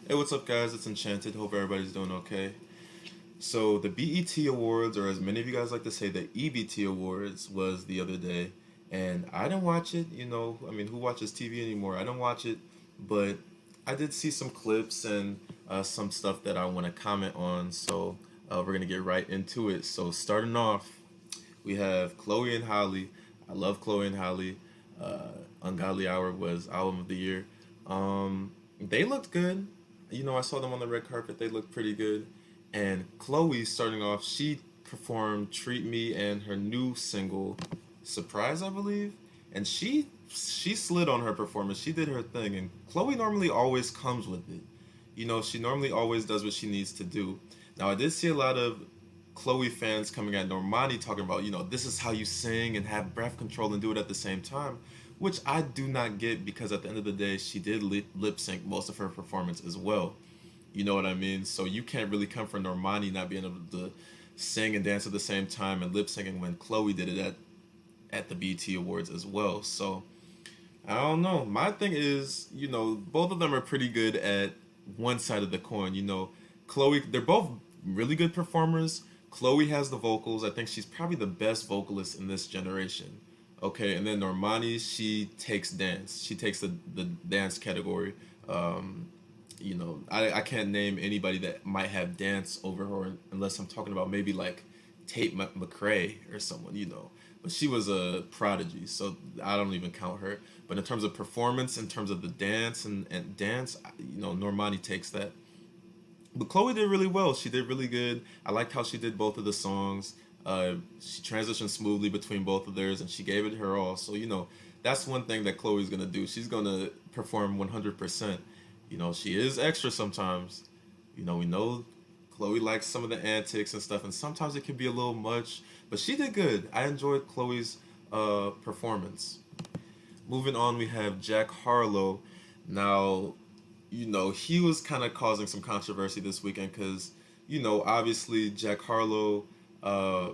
Hey, what's up, guys? It's Enchanted. Hope everybody's doing okay. So, the BET Awards, or as many of you guys like to say, the EBT Awards, was the other day, and I didn't watch it. I mean, who watches TV anymore? I didn't watch it, but I did see some clips and some stuff that I want to comment on. So, we're gonna get right into it. So, starting off, we have Chloe and Halle. I love Chloe and Halle. Ungodly Hour was album of the year. They looked good. I saw them on the red carpet. They looked pretty good. And Chloe, starting off, she performed "Treat Me" and her new single, "Surprise," I believe. And she slid on her performance. She did her thing. And Chloe normally always comes with it. She normally always does what she needs to do. Now, I did see a lot of Chloe fans coming at Normani talking about, this is how you sing and have breath control and do it at the same time, which I do not get because at the end of the day, she did lip sync most of her performance as well. You know what I mean? So you can't really come for Normani not being able to sing and dance at the same time and lip syncing when Chloe did it at the BT Awards as well. So I don't know. My thing is, both of them are pretty good at one side of the coin. Chloe, they're both really good performers. Chloe has the vocals. I think she's probably the best vocalist in this generation. Okay, and then Normani, she takes dance. She takes the dance category. I can't name anybody that might have dance over her unless I'm talking about maybe like Tate McRae or someone. But she was a prodigy, so I don't even count her. But in terms of performance, in terms of the dance and dance, Normani takes that. But Chloe did really well. She did really good. I liked how she did both of the songs. She transitioned smoothly between both of theirs, and she gave it her all. So that's one thing that Chloe's gonna do. She's gonna perform 100%. She is extra sometimes. We know Chloe likes some of the antics and stuff, and sometimes it can be a little much. But she did good. I enjoyed Chloe's performance. Moving on, we have Jack Harlow. Now, he was kind of causing some controversy this weekend because, obviously Jack Harlow, uh,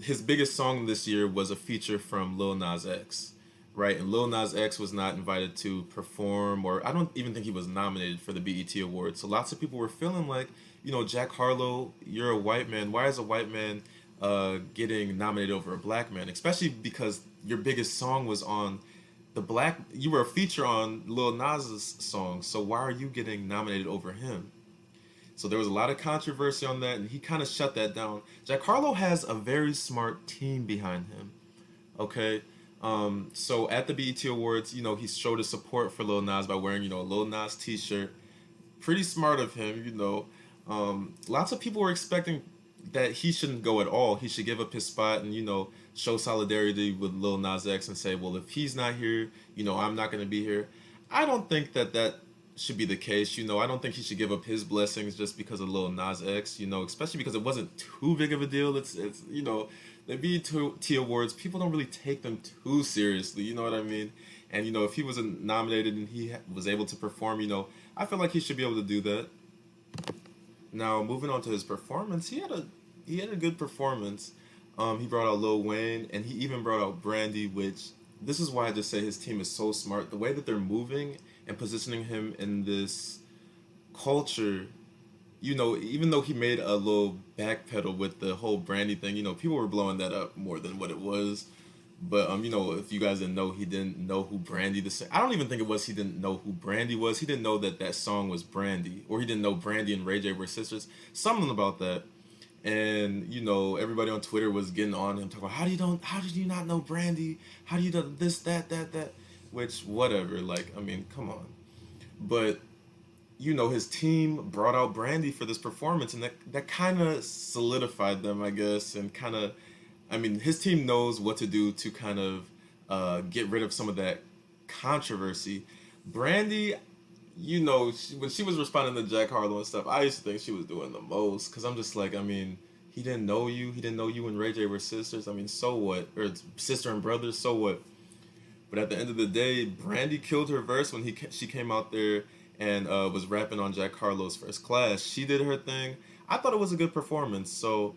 his biggest song this year was a feature from Lil Nas X, right? And Lil Nas X was not invited to perform, or I don't even think he was nominated for the BET Awards. So lots of people were feeling like, Jack Harlow, you're a white man. Why is a white man getting nominated over a black man? Especially because your biggest song was on you were a feature on Lil Nas's song, so why are you getting nominated over him? So there was a lot of controversy on that, and he kind of shut that down. Jack Harlow has a very smart team behind him. Okay, so at the BET Awards, he showed his support for Lil Nas by wearing, a Lil Nas T-shirt. Pretty smart of him. Lots of people were expecting that he shouldn't go at all. He should give up his spot and show solidarity with Lil Nas X and say, well, if he's not here, I'm not gonna be here. I don't think that should be the case. I don't think he should give up his blessings just because of Lil Nas X. Especially because it wasn't too big of a deal. It's the BET Awards. People don't really take them too seriously. You know what I mean? And if he was nominated and he was able to perform, I feel like he should be able to do that. Now, moving on to his performance, he had a good performance. He brought out Lil Wayne, and he even brought out Brandy, which this is why I just say his team is so smart. The way that they're moving and positioning him in this culture, even though he made a little backpedal with the whole Brandy thing, people were blowing that up more than what it was. But if you guys didn't know, he didn't know who Brandy I don't even think it was he didn't know who Brandy was. He didn't know that song was Brandy, or he didn't know Brandy and Ray J were sisters. Something about that. And everybody on Twitter was getting on him talking about how did you not know Brandy? How do you know this, that? Which whatever. Like, I mean, come on. But his team brought out Brandy for this performance, and that kind of solidified them, I guess, and kind of, I mean, his team knows what to do to kind of get rid of some of that controversy. Brandy, when she was responding to Jack Harlow and stuff, I used to think she was doing the most, because I'm just like, I mean, he didn't know you. He didn't know you and Ray J were sisters. I mean, so what? Or sister and brothers, so what? But at the end of the day, Brandy killed her verse when she came out there and was rapping on Jack Harlow's First Class. She did her thing. I thought it was a good performance. So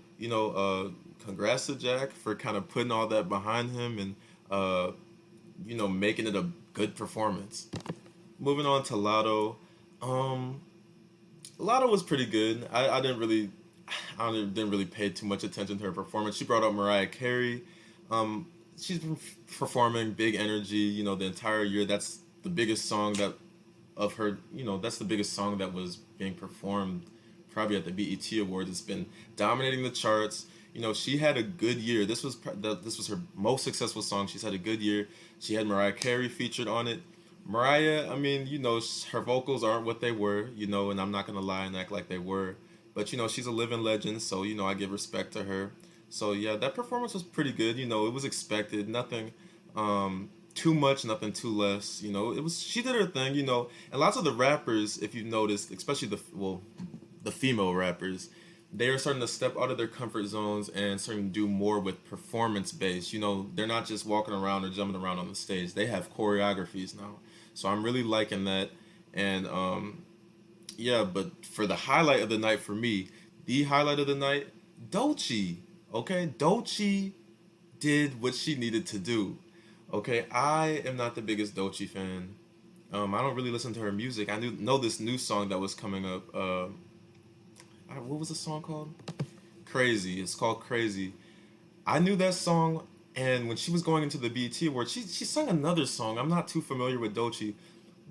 congrats to Jack for kind of putting all that behind him and making it a good performance. Moving on to Lotto. Lotto was pretty good. Didn't really pay too much attention to her performance. She brought up Mariah Carey. Um, she's been performing big energy, the entire year. That's the biggest song that of her, that's the biggest song that was being performed probably at the BET Awards. It's been dominating the charts. She had a good year. This was her most successful song. She's had a good year. She had Mariah Carey featured on it. Mariah, I mean, her vocals aren't what they were, and I'm not gonna lie and act like they were. But she's a living legend, so I give respect to her. So yeah, that performance was pretty good. It was expected. Nothing too much, nothing too less. It was she did her thing. And lots of the rappers, if you've noticed, especially the female rappers, they are starting to step out of their comfort zones and starting to do more with performance based. They're not just walking around or jumping around on the stage. They have choreographies now. So I'm really liking that. And yeah, but for the highlight of the night for me, the highlight of the night, Doechii. Okay, Doechii did what she needed to do. Okay, I am not the biggest Doechii fan. I don't really listen to her music. I know this new song that was coming up. What was the song called? Crazy. It's called Crazy. I knew that song, and when she was going into the BET Awards, she sung another song. I'm not too familiar with Doechii,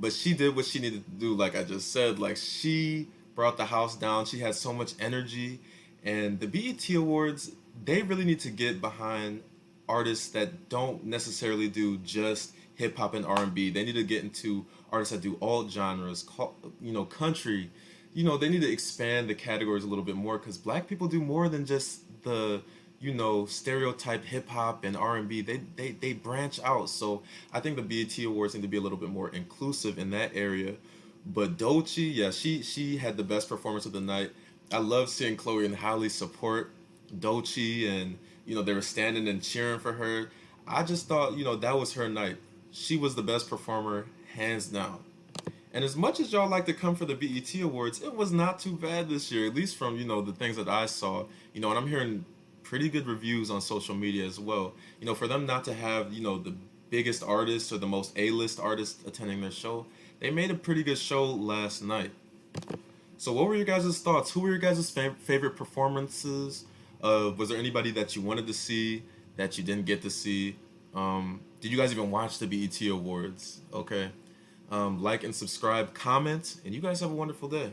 but she did what she needed to do. Like I just said, like she brought the house down. She had so much energy, and the BET Awards, they really need to get behind artists that don't necessarily do just hip hop and R&B. They need to get into artists that do all genres, country. They need to expand the categories a little bit more because black people do more than just the stereotype hip hop and R&B. They branch out. So I think the BET Awards need to be a little bit more inclusive in that area. But Doechii, yeah, she had the best performance of the night. I love seeing Chloe and Halle support Doechii, and they were standing and cheering for her. I just thought that was her night. She was the best performer, hands down. And as much as y'all like to come for the BET Awards, it was not too bad this year, at least from the things that I saw. And I'm hearing pretty good reviews on social media as well. For them not to have the biggest artists or the most A-list artists attending their show, they made a pretty good show last night. So what were your guys' thoughts? Who were your guys' favorite performances? Was there anybody that you wanted to see that you didn't get to see? Did you guys even watch the BET Awards? Okay. Like and subscribe, comment, and you guys have a wonderful day.